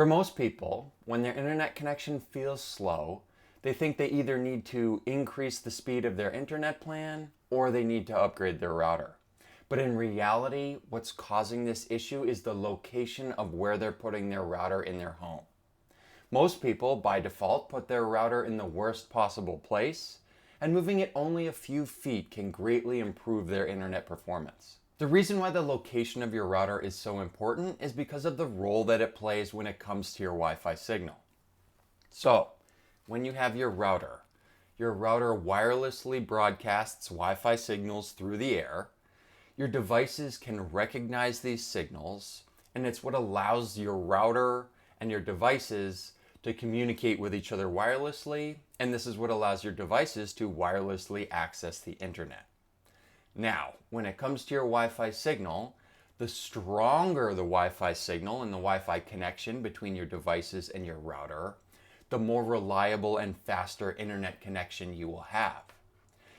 For most people, when their internet connection feels slow, they think they either need to increase the speed of their internet plan or they need to upgrade their router. But in reality, what's causing this issue is the location of where they're putting their router in their home. Most people, by default, put their router in the worst possible place, and moving it only a few feet can greatly improve their internet performance. The reason why the location of your router is so important is because of the role that it plays when it comes to your Wi-Fi signal. So, when you have your router wirelessly broadcasts Wi-Fi signals through the air. Your devices can recognize these signals, and it's what allows your router and your devices to communicate with each other wirelessly, and this is what allows your devices to wirelessly access the internet. Now, when it comes to your Wi-Fi signal, the stronger the Wi-Fi signal and the Wi-Fi connection between your devices and your router, the more reliable and faster internet connection you will have.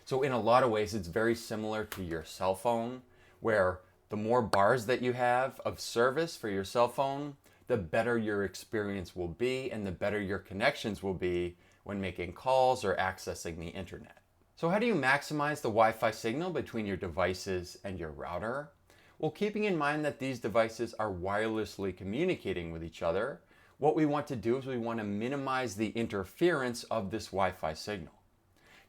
So in a lot of ways, it's very similar to your cell phone, where the more bars that you have of service for your cell phone, the better your experience will be and the better your connections will be when making calls or accessing the internet. So how do you maximize the Wi-Fi signal between your devices and your router? Well, keeping in mind that these devices are wirelessly communicating with each other, what we want to do is we want to minimize the interference of this Wi-Fi signal.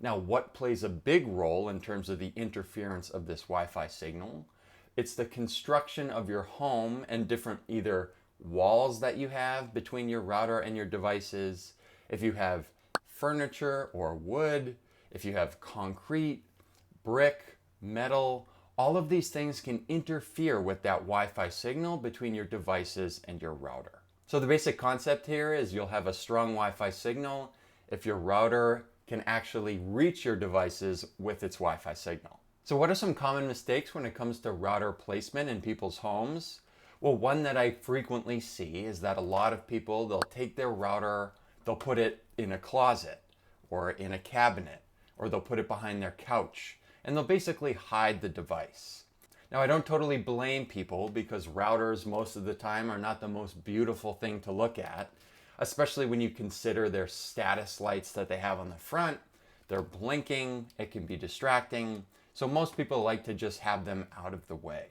Now, what plays a big role in terms of the interference of this Wi-Fi signal? It's the construction of your home and different either walls that you have between your router and your devices, if you have furniture or wood, if you have concrete, brick, metal, all of these things can interfere with that Wi-Fi signal between your devices and your router. So the basic concept here is you'll have a strong Wi-Fi signal if your router can actually reach your devices with its Wi-Fi signal. So what are some common mistakes when it comes to router placement in people's homes? Well, one that I frequently see is that a lot of people, they'll take their router, they'll put it in a closet or in a cabinet, or they'll put it behind their couch, and they'll basically hide the device. Now, I don't totally blame people because routers most of the time are not the most beautiful thing to look at, especially when you consider their status lights that they have on the front. They're blinking, it can be distracting, so most people like to just have them out of the way.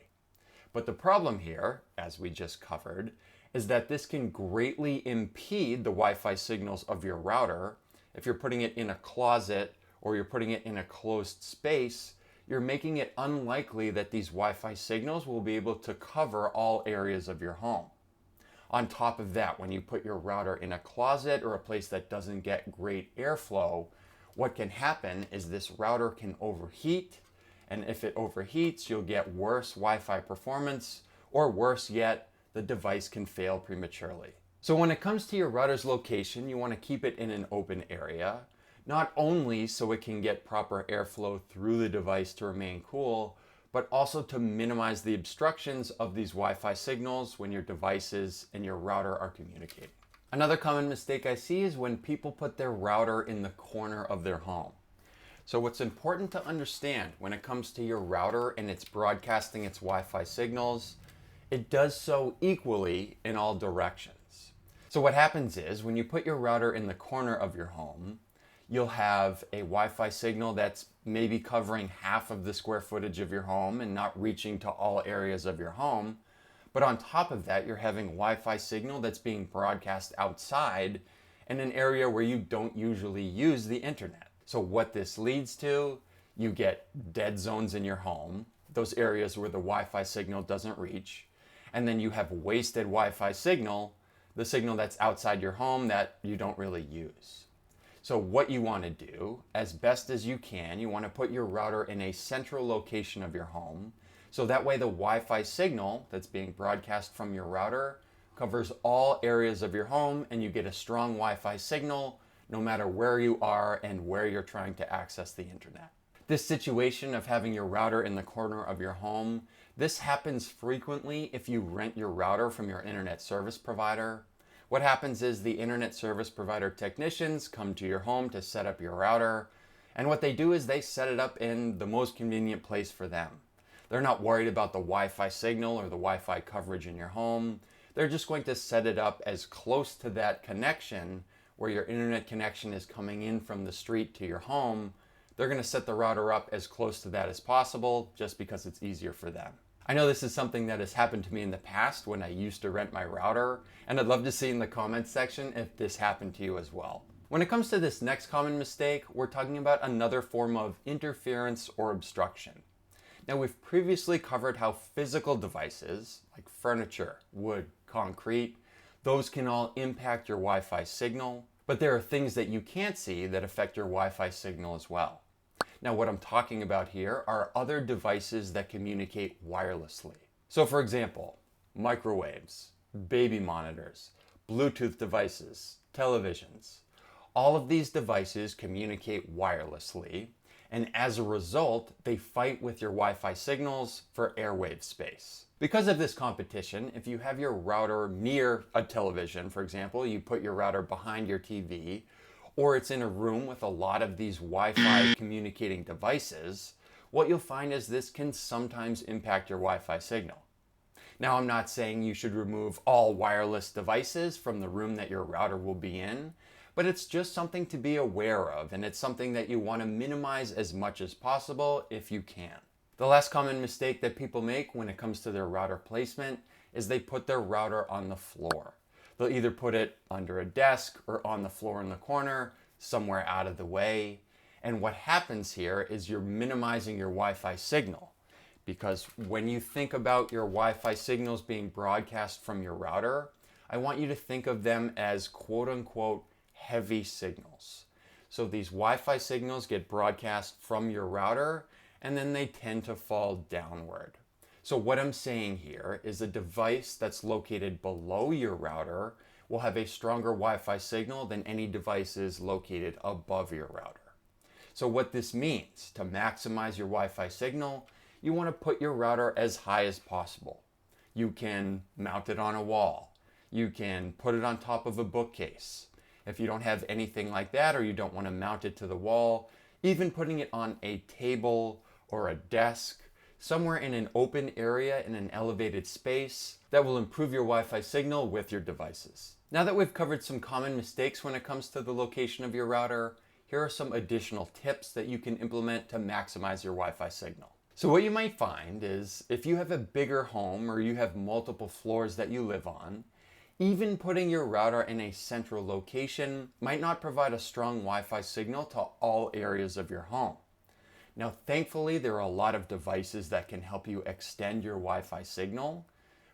But the problem here, as we just covered, is that this can greatly impede the Wi-Fi signals of your router. If you're putting it in a closet or you're putting it in a closed space, you're making it unlikely that these Wi-Fi signals will be able to cover all areas of your home. On top of that, when you put your router in a closet or a place that doesn't get great airflow, what can happen is this router can overheat, and if it overheats, you'll get worse Wi-Fi performance, or worse yet, the device can fail prematurely. So when it comes to your router's location, you want to keep it in an open area, not only so it can get proper airflow through the device to remain cool, but also to minimize the obstructions of these Wi-Fi signals when your devices and your router are communicating. Another common mistake I see is when people put their router in the corner of their home. So what's important to understand when it comes to your router and it's broadcasting its Wi-Fi signals, it does so equally in all directions. So what happens is when you put your router in the corner of your home, you'll have a Wi-Fi signal that's maybe covering half of the square footage of your home and not reaching to all areas of your home. But on top of that, you're having a Wi-Fi signal that's being broadcast outside in an area where you don't usually use the internet. So what this leads to, you get dead zones in your home, those areas where the Wi-Fi signal doesn't reach, and then you have wasted Wi-Fi signal, the signal that's outside your home that you don't really use. So what you want to do, as best as you can, you want to put your router in a central location of your home, so that way the Wi-Fi signal that's being broadcast from your router covers all areas of your home and you get a strong Wi-Fi signal no matter where you are and where you're trying to access the internet. This situation of having your router in the corner of your home, this happens frequently if you rent your router from your internet service provider. What happens is the internet service provider technicians come to your home to set up your router, and what they do is they set it up in the most convenient place for them. They're not worried about the Wi-Fi signal or the Wi-Fi coverage in your home. They're just going to set it up as close to that connection where your internet connection is coming in from the street to your home. They're going to set the router up as close to that as possible just because it's easier for them. I know this is something that has happened to me in the past when I used to rent my router, and I'd love to see in the comments section if this happened to you as well. When it comes to this next common mistake, we're talking about another form of interference or obstruction. Now, we've previously covered how physical devices like furniture, wood, concrete, those can all impact your Wi-Fi signal, but there are things that you can't see that affect your Wi-Fi signal as well. Now, what I'm talking about here are other devices that communicate wirelessly. So for example, microwaves, baby monitors, Bluetooth devices, televisions. All of these devices communicate wirelessly, and as a result, they fight with your Wi-Fi signals for airwave space. Because of this competition, if you have your router near a television, for example, you put your router behind your TV, or it's in a room with a lot of these Wi-Fi communicating devices, what you'll find is this can sometimes impact your Wi-Fi signal. Now, I'm not saying you should remove all wireless devices from the room that your router will be in, but it's just something to be aware of, and it's something that you want to minimize as much as possible if you can. The last common mistake that people make when it comes to their router placement is they put their router on the floor. They'll either put it under a desk or on the floor in the corner, somewhere out of the way. And what happens here is you're minimizing your Wi-Fi signal, because when you think about your Wi-Fi signals being broadcast from your router, I want you to think of them as quote unquote heavy signals. So these Wi-Fi signals get broadcast from your router and then they tend to fall downward. So what I'm saying here is a device that's located below your router will have a stronger Wi-Fi signal than any devices located above your router. So what this means, to maximize your Wi-Fi signal, you want to put your router as high as possible. You can mount it on a wall. You can put it on top of a bookcase. If you don't have anything like that, or you don't want to mount it to the wall, even putting it on a table or a desk, somewhere in an open area in an elevated space, that will improve your Wi-Fi signal with your devices. Now that we've covered some common mistakes when it comes to the location of your router, here are some additional tips that you can implement to maximize your Wi-Fi signal. So what you might find is if you have a bigger home or you have multiple floors that you live on, even putting your router in a central location might not provide a strong Wi-Fi signal to all areas of your home. Now, thankfully, there are a lot of devices that can help you extend your Wi-Fi signal.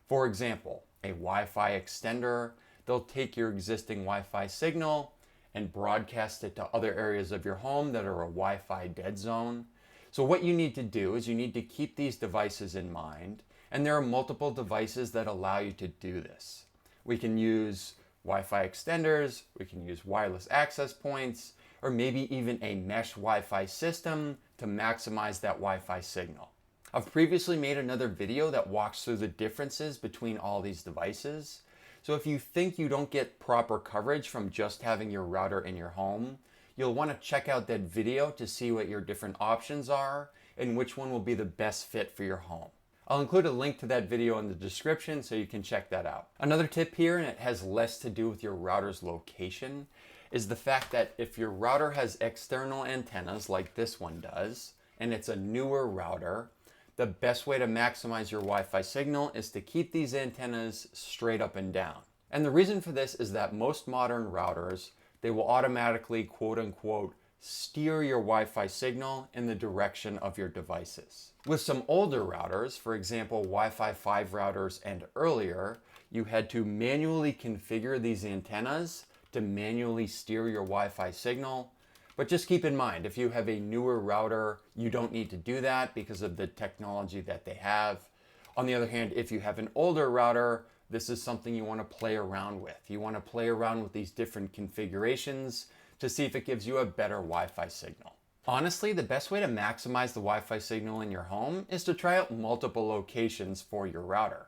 For example, a Wi-Fi extender, they'll take your existing Wi-Fi signal and broadcast it to other areas of your home that are a Wi-Fi dead zone. So what you need to do is you need to keep these devices in mind, and there are multiple devices that allow you to do this. We can use Wi-Fi extenders, we can use wireless access points, or maybe even a mesh Wi-Fi system to maximize that Wi-Fi signal. I've previously made another video that walks through the differences between all these devices. So if you think you don't get proper coverage from just having your router in your home, you'll want to check out that video to see what your different options are and which one will be the best fit for your home. I'll include a link to that video in the description so you can check that out. Another tip here, and it has less to do with your router's location, is the fact that if your router has external antennas like this one does, and it's a newer router, the best way to maximize your Wi-Fi signal is to keep these antennas straight up and down. And the reason for this is that most modern routers, they will automatically quote unquote steer your Wi-Fi signal in the direction of your devices. With some older routers, for example Wi-Fi 5 routers and earlier, you had to manually configure these antennas to manually steer your Wi-Fi signal. But just keep in mind, if you have a newer router, you don't need to do that because of the technology that they have. On the other hand, if you have an older router, this is something you want to play around with. You want to play around with these different configurations to see if it gives you a better Wi-Fi signal. Honestly, the best way to maximize the Wi-Fi signal in your home is to try out multiple locations for your router.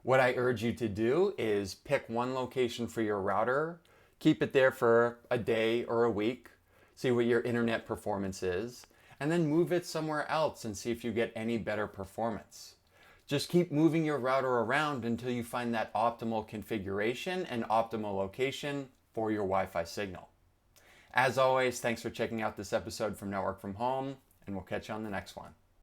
What I urge you to do is pick one location for your router, keep it there for a day or a week, see what your internet performance is, and then move it somewhere else and see if you get any better performance. Just keep moving your router around until you find that optimal configuration and optimal location for your Wi-Fi signal. As always, thanks for checking out this episode from Network from Home, and we'll catch you on the next one.